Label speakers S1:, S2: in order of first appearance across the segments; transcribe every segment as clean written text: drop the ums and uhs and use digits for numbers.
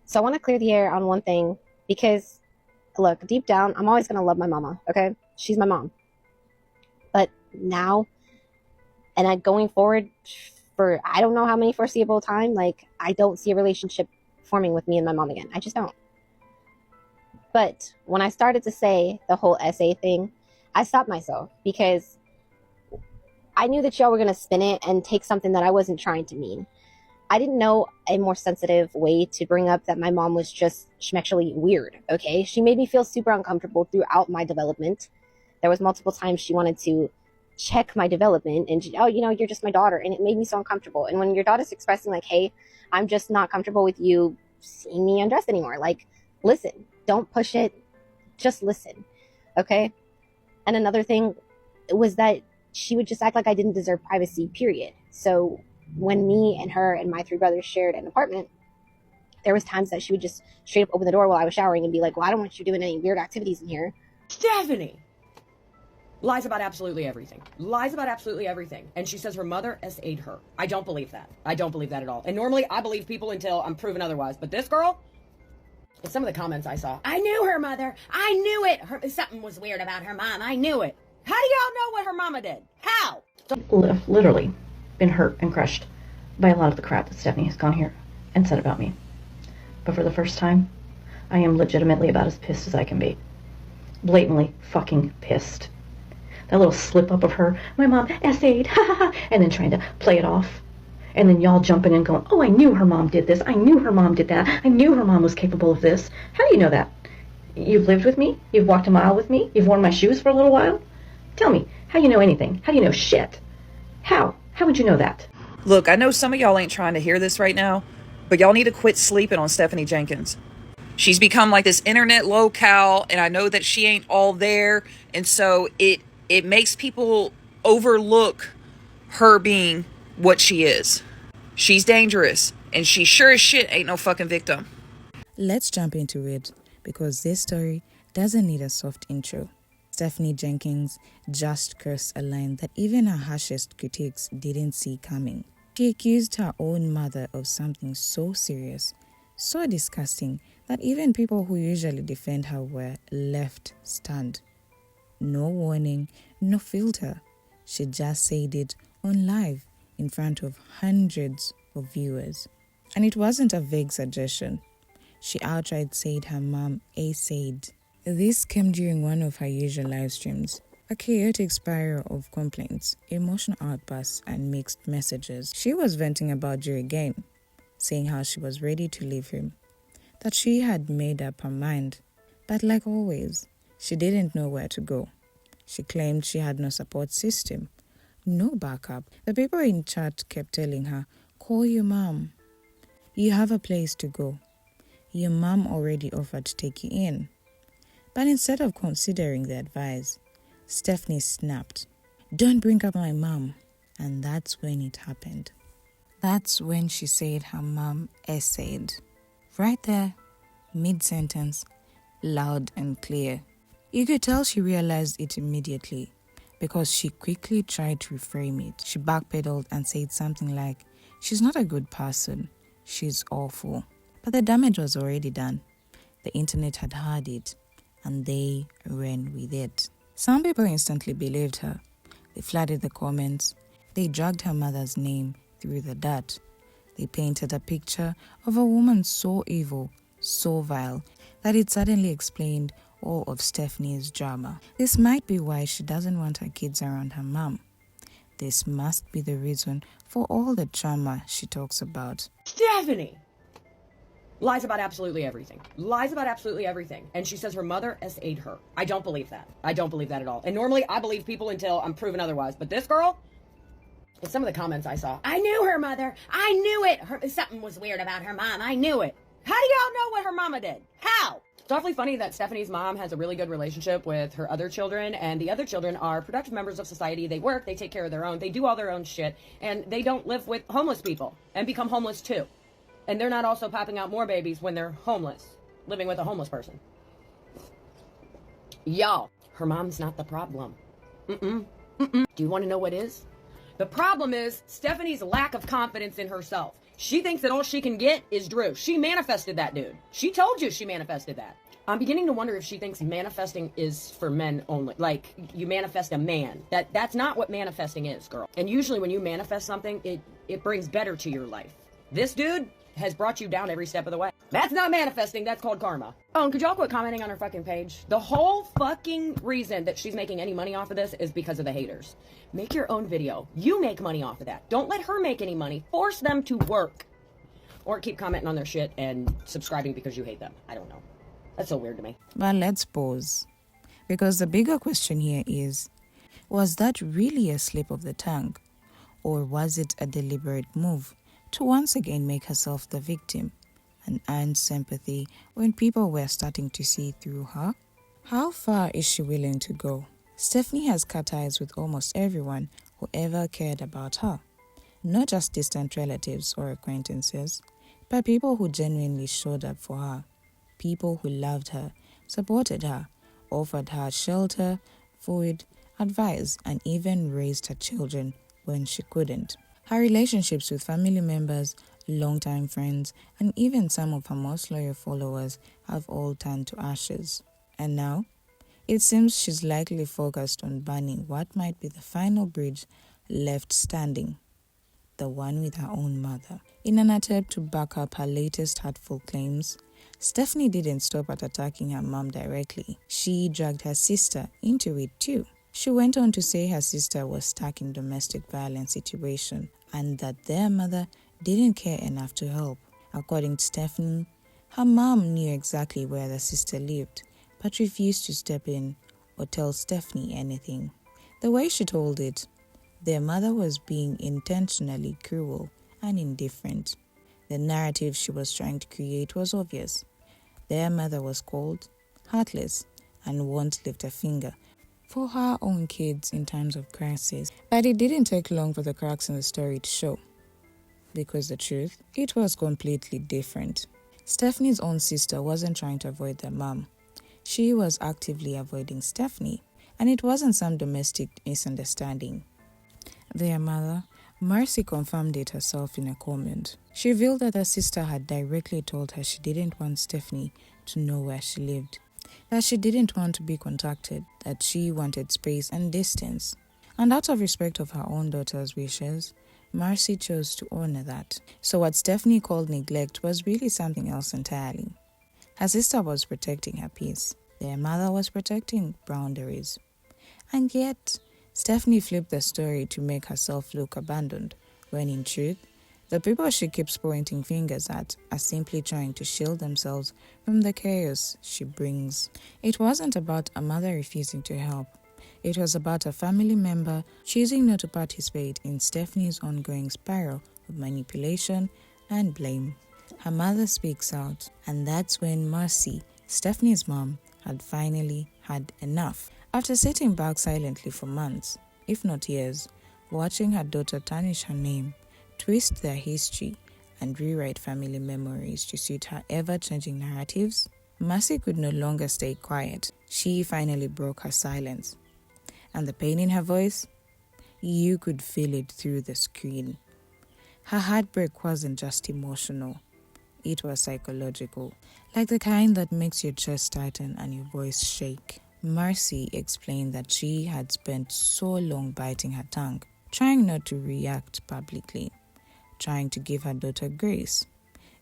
S1: So I want to clear the air on one thing because, look, deep down, I'm always going to love my mama, okay? She's my mom. But now, and going forward for I don't know how many foreseeable time, like, I don't see a relationship forming with me and my mom again. I just don't. But when I started to say the whole essay thing, I stopped myself because I knew that y'all were going to spin it and take something that I wasn't trying to mean. I didn't know a more sensitive way to bring up that my mom was just schmexually weird, okay? She made me feel super uncomfortable throughout my development. There was multiple times she wanted to check my development and, oh, you're just my daughter. And it made me so uncomfortable. And when your daughter's expressing like, hey, I'm just not comfortable with you seeing me undressed anymore. Like, listen, don't push it. Just listen, okay? And another thing was that she would just act like I didn't deserve privacy, period. So when me and her and my 3 brothers shared an apartment, there was times that she would just straight up open the door while I was showering and be like, well, I don't want you doing any weird activities in here.
S2: Stephanie lies about absolutely everything. Lies about absolutely everything. And she says her mother SA'd her. I don't believe that. I don't believe that at all. And normally I believe people until I'm proven otherwise. But this girl, some of the comments I saw, I knew her mother. I knew it. Something was weird about her mom. I knew it. How do y'all know what her mama did? How?
S3: Literally been hurt and crushed by a lot of the crap that Stephanie has gone here and said about me. But for the first time, I am legitimately about as pissed as I can be. Blatantly fucking pissed. That little slip up of her, my mom essayed, ha ha ha, and then trying to play it off. And then y'all jumping in going, oh, I knew her mom did this. I knew her mom did that. I knew her mom was capable of this. How do you know that? You've lived with me? You've walked a mile with me? You've worn my shoes for a little while? Tell me, how do you know anything? How do you know shit? How? How would you know that?
S4: Look, I know some of y'all ain't trying to hear this right now, but y'all need to quit sleeping on Stephanie Jenkins. She's become like this internet locale, and I know that she ain't all there, and so it makes people overlook her being what she is. She's dangerous, and she sure as shit ain't no fucking victim.
S5: Let's jump into it, because this story doesn't need a soft intro. Stephanie Jenkins just cursed a line that even her harshest critics didn't see coming. She accused her own mother of something so serious, so disgusting, that even people who usually defend her were left stunned. No warning, no filter. She just said it on live in front of hundreds of viewers. And it wasn't a vague suggestion. She outright said her mom essayed. This came during one of her usual live streams. A chaotic spiral of complaints, emotional outbursts, and mixed messages. She was venting about Jerry again, saying how she was ready to leave him, that she had made up her mind, but like always, she didn't know where to go. She claimed she had no support system, no backup. The people in chat kept telling her, call your mom. You have a place to go. Your mom already offered to take you in. But instead of considering the advice, Stephanie snapped, don't bring up my mom. And that's when it happened. That's when she said her mom essayed. Right there, mid-sentence, loud and clear. You could tell she realized it immediately because she quickly tried to reframe it. She backpedaled and said something like, she's not a good person, she's awful. But the damage was already done. The internet had heard it, and they ran with it. Some people instantly believed her. They flooded the comments. They dragged her mother's name through the dirt. They painted a picture of a woman so evil, so vile, that it suddenly explained all of Stephanie's drama. This might be why she doesn't want her kids around her mom. This must be the reason for all the trauma she talks about.
S2: Stephanie lies about absolutely everything. Lies about absolutely everything. And she says her mother SA'd her. I don't believe that. I don't believe that at all. And normally I believe people until I'm proven otherwise. But this girl, some of the comments I saw, I knew her mother. I knew it. Something was weird about her mom. I knew it. How do y'all know what her mama did? How? It's awfully funny that Stephanie's mom has a really good relationship with her other children, and the other children are productive members of society. They work, they take care of their own, they do all their own shit, and they don't live with homeless people and become homeless too. And they're not also popping out more babies when they're homeless, living with a homeless person. Y'all, her mom's not the problem. Do you want to know what is? The problem is Stephanie's lack of confidence in herself. She thinks that all she can get is Drew. She manifested that dude. She told you she manifested that. I'm beginning to wonder if she thinks manifesting is for men only. Like, you manifest a man. That's not what manifesting is, girl. And usually when you manifest something, it brings better to your life. This dude has brought you down every step of the way. That's not manifesting, that's called karma. Oh, and could y'all quit commenting on her fucking page? The whole fucking reason that she's making any money off of this is because of the haters. Make your own video. You make money off of that. Don't let her make any money. Force them to work. Or keep commenting on their shit and subscribing because you hate them. I don't know. That's so weird to me.
S5: But let's pause. Because the bigger question here is, was that really a slip of the tongue? Or was it a deliberate move to once again make herself the victim and earn sympathy when people were starting to see through her? How far is she willing to go? Stephanie has cut ties with almost everyone who ever cared about her. Not just distant relatives or acquaintances, but people who genuinely showed up for her. People who loved her, supported her, offered her shelter, food, advice, and even raised her children when she couldn't. Her relationships with family members, longtime friends, and even some of her most loyal followers have all turned to ashes. And now, it seems she's likely focused on burning what might be the final bridge left standing, the one with her own mother. In an attempt to back up her latest hurtful claims, Stephanie didn't stop at attacking her mom directly. She dragged her sister into it too. She went on to say her sister was stuck in domestic violence situation and that their mother didn't care enough to help. According to Stephanie, her mom knew exactly where the sister lived, but refused to step in or tell Stephanie anything. The way she told it, their mother was being intentionally cruel and indifferent. The narrative she was trying to create was obvious. Their mother was cold, heartless, and won't lift a finger for her own kids in times of crisis. But it didn't take long for the cracks in the story to show. Because the truth, it was completely different. Stephanie's own sister wasn't trying to avoid their mom. She was actively avoiding Stephanie, and it wasn't some domestic misunderstanding. Their mother, Mercy, confirmed it herself in a comment. She revealed that her sister had directly told her she didn't want Stephanie to know where she lived, that she didn't want to be contacted, that she wanted space and distance. And out of respect of her own daughter's wishes, Mercy chose to honor that. So what Stephanie called neglect was really something else entirely. Her sister was protecting her peace. Their mother was protecting boundaries. And yet, Stephanie flipped the story to make herself look abandoned, when in truth, the people she keeps pointing fingers at are simply trying to shield themselves from the chaos she brings. It wasn't about a mother refusing to help. It was about a family member choosing not to participate in Stephanie's ongoing spiral of manipulation and blame. Her mother speaks out, and that's when Mercy, Stephanie's mom, had finally had enough. After sitting back silently for months, if not years, watching her daughter tarnish her name, twist their history, and rewrite family memories to suit her ever-changing narratives, Mercy could no longer stay quiet. She finally broke her silence. And the pain in her voice, you could feel it through the screen. Her heartbreak wasn't just emotional, it was psychological, like the kind that makes your chest tighten and your voice shake. Mercy explained that she had spent so long biting her tongue, trying not to react publicly, trying to give her daughter grace,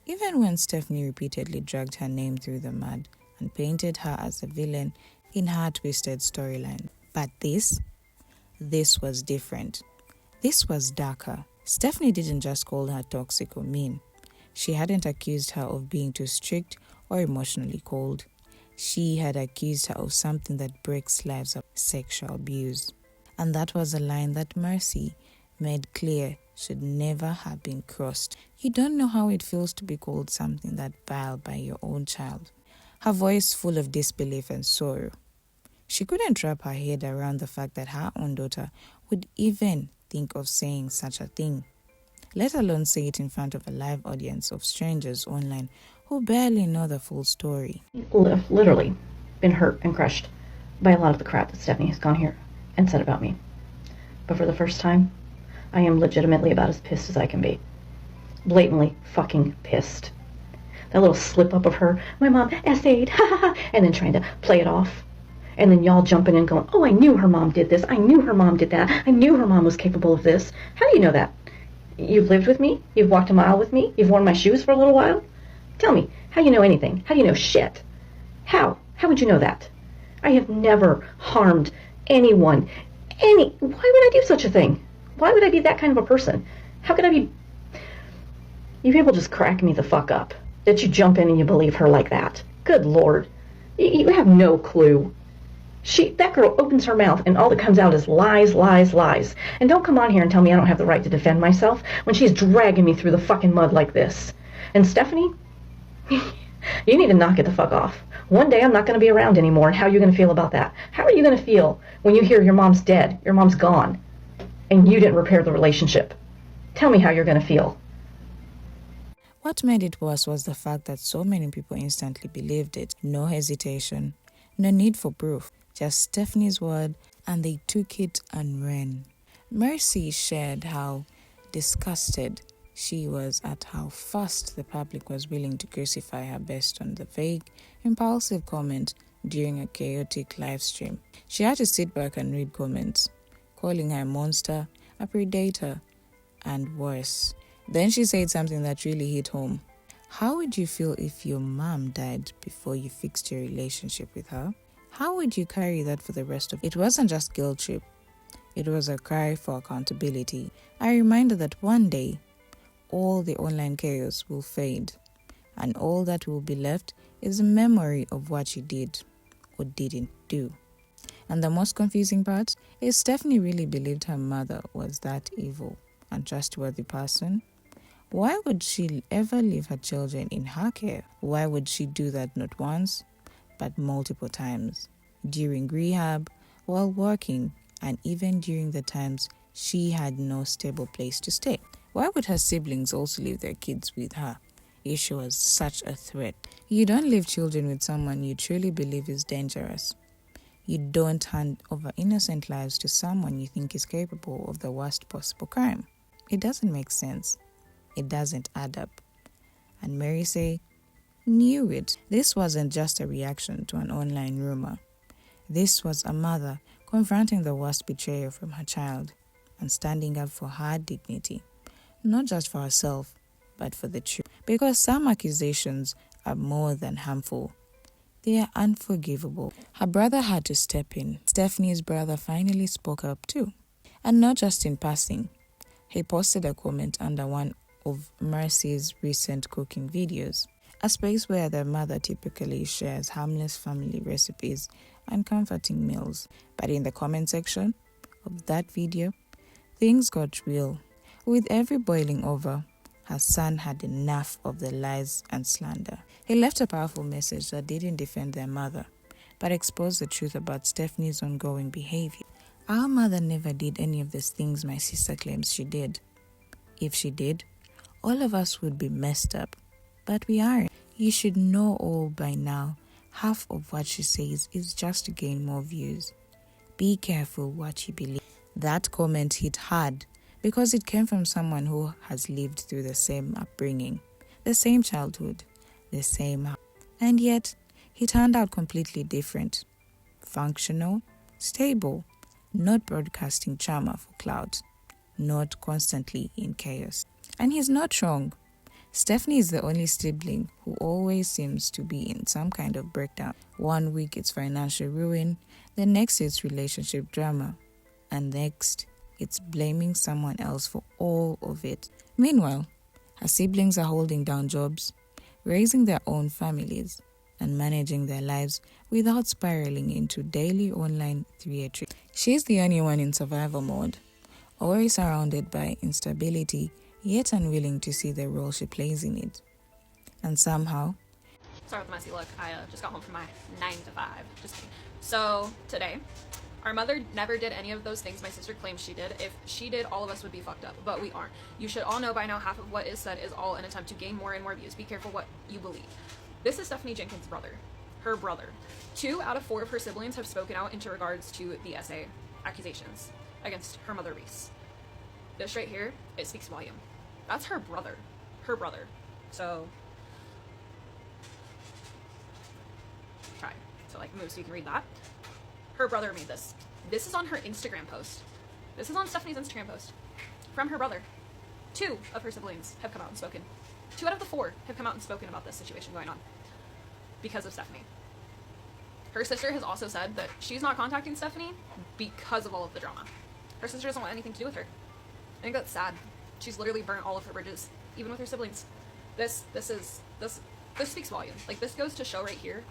S5: even when Stephanie repeatedly dragged her name through the mud and painted her as a villain in her twisted storyline. But this was different. This was darker. Stephanie didn't just call her toxic or mean. She hadn't accused her of being too strict or emotionally cold. She had accused her of something that breaks lives of sexual abuse. And that was a line that Mercy made clear should never have been crossed. You don't know how it feels to be called something that vile by your own child. Her voice full of disbelief and sorrow. She couldn't wrap her head around the fact that her own daughter would even think of saying such a thing, let alone say it in front of a live audience of strangers online who barely know the full story.
S3: Literally been hurt and crushed by a lot of the crap that Stephanie has gone here and said about me. But for the first time, I am legitimately about as pissed as I can be. Blatantly fucking pissed. That little slip up of her, my mom essayed, ha ha ha, and then trying to play it off. And then y'all jumping in going, oh, I knew her mom did this. I knew her mom did that. I knew her mom was capable of this. How do you know that? You've lived with me? You've walked a mile with me? You've worn my shoes for a little while? Tell me, how do you know anything? How do you know shit? How? How would you know that? I have never harmed anyone. Why would I do such a thing? Why would I be that kind of a person? How could I be... You people just crack me the fuck up. That you jump in and you believe her like that. Good Lord. You have no clue. That girl opens her mouth and all that comes out is lies, lies, lies. And don't come on here and tell me I don't have the right to defend myself when she's dragging me through the fucking mud like this. And Stephanie, you need to knock it the fuck off. One day I'm not going to be around anymore, and how are you going to feel about that? How are you going to feel when you hear your mom's dead, your mom's gone, and you didn't repair the relationship? Tell me how you're going to feel.
S5: What made it worse was the fact that so many people instantly believed it. No hesitation, no need for proof, just Stephanie's word, and they took it and ran. Mercy shared how disgusted she was at how fast the public was willing to crucify her based on the vague, impulsive comment during a chaotic live stream. She had to sit back and read comments, calling her a monster, a predator, and worse. Then she said something that really hit home. How would you feel if your mom died before you fixed your relationship with her? How would you carry that for the rest of it? It wasn't just guilt trip. It was a cry for accountability. A reminder that one day, all the online chaos will fade, and all that will be left is a memory of what you did or didn't do. And the most confusing part is Stephanie really believed her mother was that evil, untrustworthy person. Why would she ever leave her children in her care? Why would she do that not once, but multiple times? During rehab, while working, and even during the times she had no stable place to stay. Why would her siblings also leave their kids with her if she was such a threat? You don't leave children with someone you truly believe is dangerous. You don't hand over innocent lives to someone you think is capable of the worst possible crime. It doesn't make sense. It doesn't add up. And Mary Say knew it. This wasn't just a reaction to an online rumor. This was a mother confronting the worst betrayal from her child and standing up for her dignity, not just for herself, but for the truth. Because some accusations are more than harmful. They are unforgivable. Her brother had to step in. Stephanie's brother finally spoke up too. And not just in passing. He posted a comment under one of Mercy's recent cooking videos, a space where their mother typically shares harmless family recipes and comforting meals. But in the comment section of that video, things got real. With every boiling over, her son had enough of the lies and slander. He left a powerful message that didn't defend their mother, but exposed the truth about Stephanie's ongoing behavior. Our mother never did any of these things my sister claims she did. If she did, all of us would be messed up. But we aren't. You should know all by now. Half of what she says is just to gain more views. Be careful what you believe. That comment hit hard because it came from someone who has lived through the same upbringing, the same childhood, the same house. And yet, he turned out completely different. Functional, stable, not broadcasting trauma for clout, not constantly in chaos. And he's not wrong. Stephanie is the only sibling who always seems to be in some kind of breakdown. One week it's financial ruin, the next it's relationship drama, and next it's blaming someone else for all of it. Meanwhile, her siblings are holding down jobs, raising their own families, and managing their lives without spiraling into daily online theatrics. She's the only one in survival mode, always surrounded by instability, yet unwilling to see the role she plays in it. And somehow...
S6: Sorry with the messy look. I just got home from my 9 to 5. Just kidding. So, today, our mother never did any of those things my sister claims she did. If she did, all of us would be fucked up, but we aren't. You should all know by now half of what is said is all an attempt to gain more and more views. Be careful what you believe. This is Stephanie Jenkins' brother. Her brother. 2 out of 4 of her siblings have spoken out into regards to the SA accusations against her mother, Reese. This right here, it speaks volume. That's her brother. her brother. So try. So like move so you can read that. Her brother made this. This is on her Instagram post. This is on Stephanie's Instagram post. From her brother. 2 of her siblings have come out and spoken. 2 out of the 4 have come out and spoken about this situation going on. Because of Stephanie. Her sister has also said that she's not contacting Stephanie because of all of the drama. Her sister doesn't want anything to do with her. I think that's sad. She's literally burnt all of her bridges, even with her siblings. This speaks volumes. Like, this goes to show right here,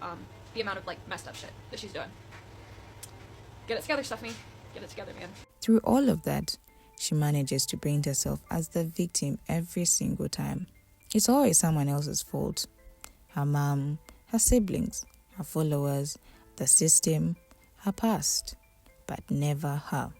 S6: the amount of, like, messed up shit that she's doing. Get it together, Stephanie. Get it together, man.
S5: Through all of that, she manages to paint herself as the victim every single time. It's always someone else's fault. Her mom, her siblings, her followers, the system, her past, but never her.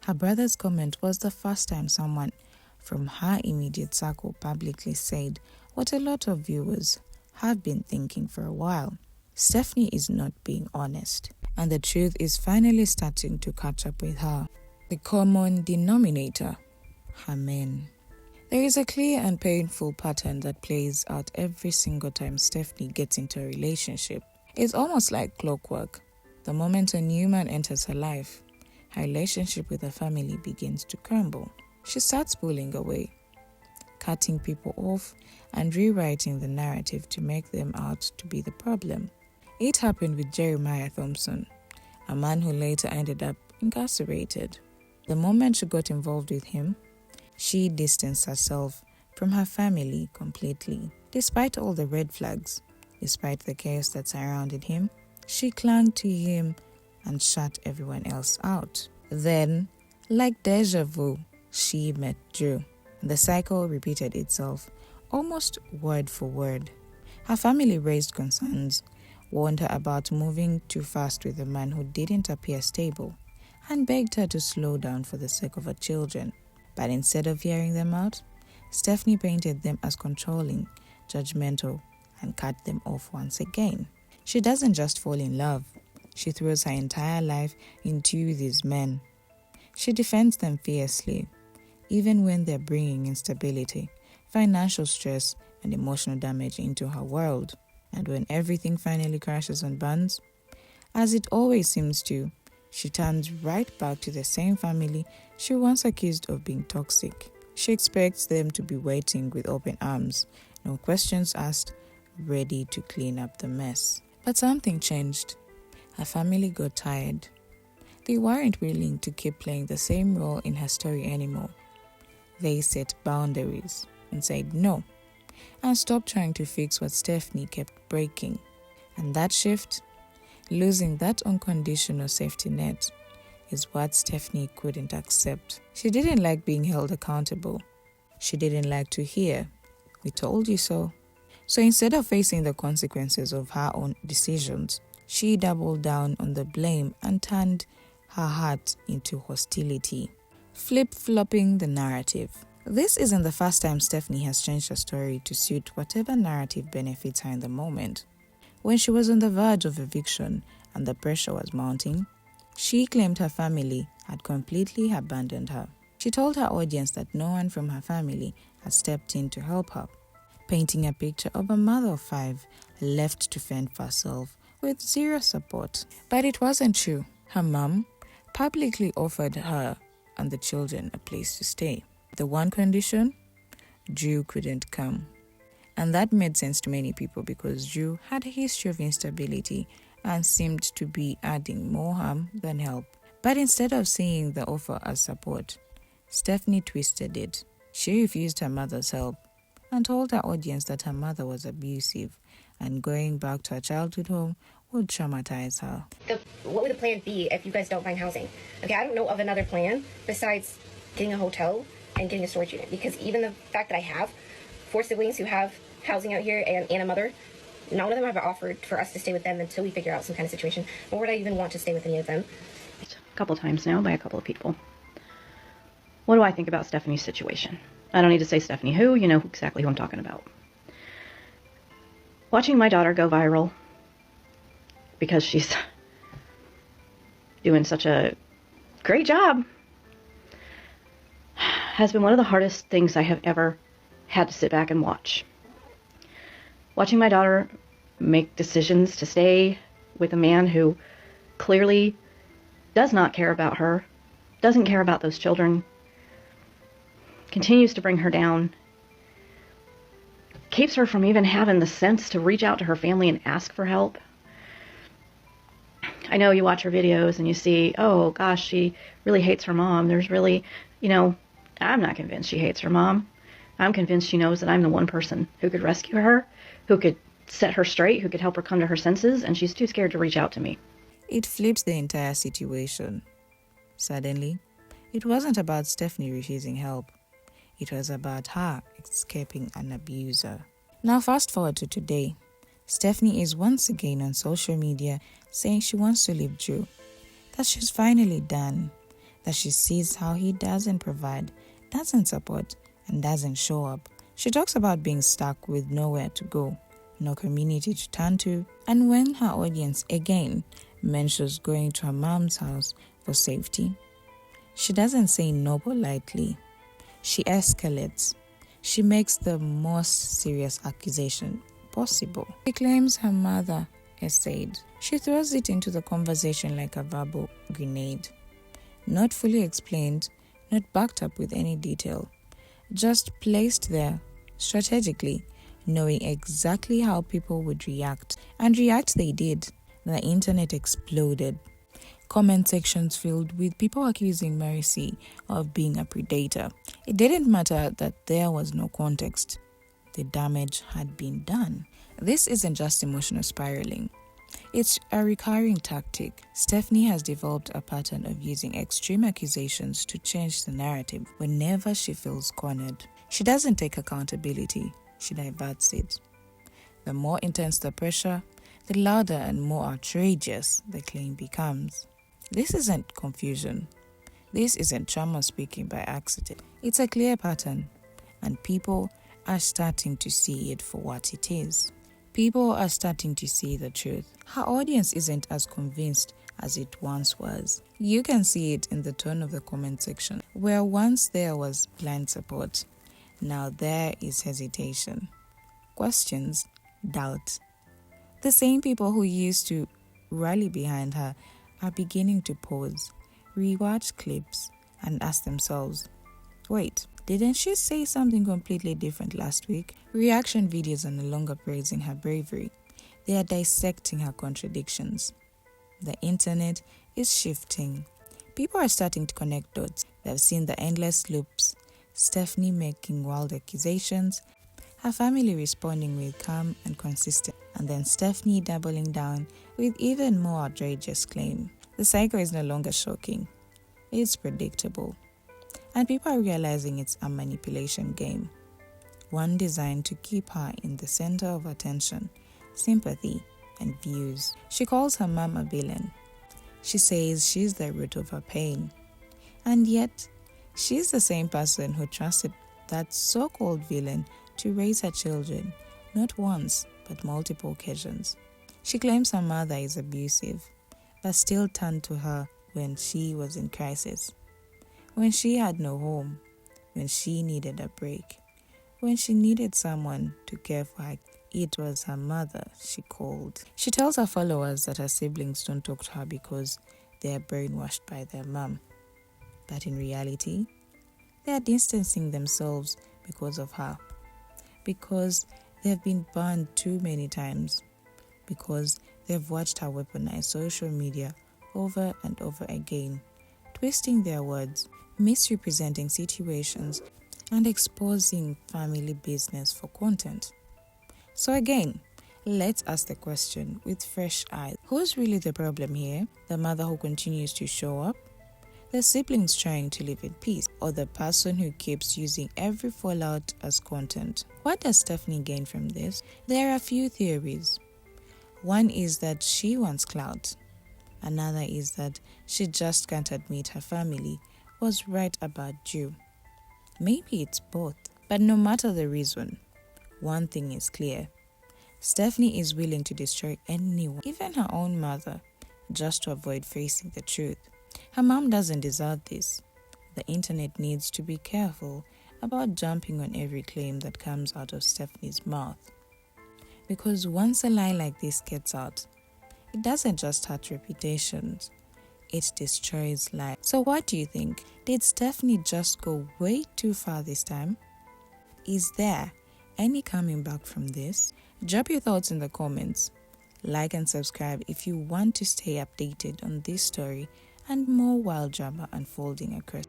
S5: Her brother's comment was the first time someone from her immediate circle publicly said what a lot of viewers have been thinking for a while. Stephanie is not being honest, and the truth is finally starting to catch up with her. The common denominator, her men. There is a clear and painful pattern that plays out every single time Stephanie gets into a relationship. It's almost like clockwork. The moment a new man enters her life, her relationship with her family begins to crumble. She starts pulling away, cutting people off and rewriting the narrative to make them out to be the problem. It happened with Jeremiah Thompson, a man who later ended up incarcerated. The moment she got involved with him, she distanced herself from her family completely. Despite all the red flags, despite the chaos that surrounded him, she clung to him and shut everyone else out. Then, like deja vu, she met Drew. The cycle repeated itself, almost word for word. Her family raised concerns, warned her about moving too fast with a man who didn't appear stable, and begged her to slow down for the sake of her children. But instead of hearing them out, Stephanie painted them as controlling, judgmental, and cut them off once again. She doesn't just fall in love. She throws her entire life into these men. She defends them fiercely, even when they're bringing instability, financial stress, and emotional damage into her world. And when everything finally crashes and burns, as it always seems to, she turns right back to the same family she once accused of being toxic. She expects them to be waiting with open arms, no questions asked, ready to clean up the mess. But something changed. Her family got tired. They weren't willing to keep playing the same role in her story anymore. They set boundaries and said no, and stopped trying to fix what Stephanie kept breaking. And that shift, losing that unconditional safety net, is what Stephanie couldn't accept. She didn't like being held accountable. She didn't like to hear, "We told you so." So instead of facing the consequences of her own decisions, she doubled down on the blame and turned her heart into hostility, flip-flopping the narrative. This isn't the first time Stephanie has changed her story to suit whatever narrative benefits her in the moment. When she was on the verge of eviction and the pressure was mounting, she claimed her family had completely abandoned her. She told her audience that no one from her family had stepped in to help her, painting a picture of a mother of 5 left to fend for herself with zero support. But it wasn't true. Her mom publicly offered her and the children a place to stay. The one condition, Drew couldn't come. And that made sense to many people because Drew had a history of instability and seemed to be adding more harm than help. But instead of seeing the offer as support, Stephanie twisted it. She refused her mother's help and told her audience that her mother was abusive and going back to her childhood home would traumatize her.
S1: What would the plan be if you guys don't find housing? Okay, I don't know of another plan besides getting a hotel and getting a storage unit, because even the fact that I have 4 siblings who have housing out here and a mother, none of them have offered for us to stay with them until we figure out some kind of situation. Or would I even want to stay with any of them?
S3: A couple times now by a couple of people. What do I think about Stephanie's situation? I don't need to say Stephanie who, you know exactly who I'm talking about. Watching my daughter go viral because she's doing such a great job has been one of the hardest things I have ever had to sit back and watch. Watching my daughter make decisions to stay with a man who clearly does not care about her, doesn't care about those children, continues to bring her down, keeps her from even having the sense to reach out to her family and ask for help. I know you watch her videos and you see, oh gosh, she really hates her mom. There's really, I'm not convinced she hates her mom. I'm convinced she knows that I'm the one person who could rescue her, who could set her straight, who could help her come to her senses, and she's too scared to reach out to me.
S5: It flipped the entire situation. Suddenly, it wasn't about Stephanie refusing help. It was about her escaping an abuser. Now fast forward to today. Stephanie is once again on social media saying she wants to leave Drew, that she's finally done, that she sees how he doesn't provide, doesn't support, and doesn't show up. She talks about being stuck with nowhere to go, no community to turn to, and when her audience again mentions going to her mom's house for safety, she doesn't say no politely. She escalates. She makes the most serious accusation possible. She claims her mother essayed. She throws it into the conversation like a verbal grenade. Not fully explained, not backed up with any detail. Just placed there strategically, knowing exactly how people would react. And react they did. The internet exploded. Comment sections filled with people accusing Mercy of being a predator. It didn't matter that there was no context. The damage had been done. This isn't just emotional spiraling. It's a recurring tactic. Stephanie has developed a pattern of using extreme accusations to change the narrative whenever she feels cornered. She doesn't take accountability. She diverts it. The more intense the pressure, the louder and more outrageous the claim becomes. This isn't confusion. This isn't trauma speaking by accident. It's a clear pattern, and people are starting to see it for what it is. People are starting to see the truth. Her audience isn't as convinced as it once was. You can see it in the tone of the comment section, where once there was blind support, now there is hesitation, questions, doubt. The same people who used to rally behind her are beginning to pause, rewatch clips, and ask themselves, wait, didn't she say something completely different last week? Reaction videos are no longer praising her bravery. They are dissecting her contradictions. The internet is shifting. People are starting to connect dots. They've seen the endless loops, Stephanie making wild accusations, her family responding with calm and consistent, and then Stephanie doubling down with even more outrageous claim. The cycle is no longer shocking. It's predictable. And people are realizing it's a manipulation game. One designed to keep her in the center of attention, sympathy, and views. She calls her mom a villain. She says she's the root of her pain. And yet, she's the same person who trusted that so-called villain to raise her children, not once, but multiple occasions. She claims her mother is abusive, but still turned to her when she was in crisis, when she had no home, when she needed a break, when she needed someone to care for her. It was her mother she called. She tells her followers that her siblings don't talk to her because they are brainwashed by their mom. But in reality, they are distancing themselves because of her. Because they've been burned too many times. Because they've watched her weaponize social media over and over again, twisting their words, misrepresenting situations, and exposing family business for content. So again, let's ask the question with fresh eyes. Who's really the problem here? The mother who continues to show up? The siblings trying to live in peace? Or the person who keeps using every fallout as content? What does Stephanie gain from this? There are a few theories. One is that she wants clout. Another is that she just can't admit her family was right about Drew. Maybe it's both. But no matter the reason, one thing is clear. Stephanie is willing to destroy anyone, even her own mother, just to avoid facing the truth. Her mom doesn't deserve this. The internet needs to be careful about jumping on every claim that comes out of Stephanie's mouth. Because once a lie like this gets out, it doesn't just hurt reputations, it destroys lives. So what do you think? Did Stephanie just go way too far this time? Is there any coming back from this? Drop your thoughts in the comments. Like and subscribe if you want to stay updated on this story and more wild drama unfolding across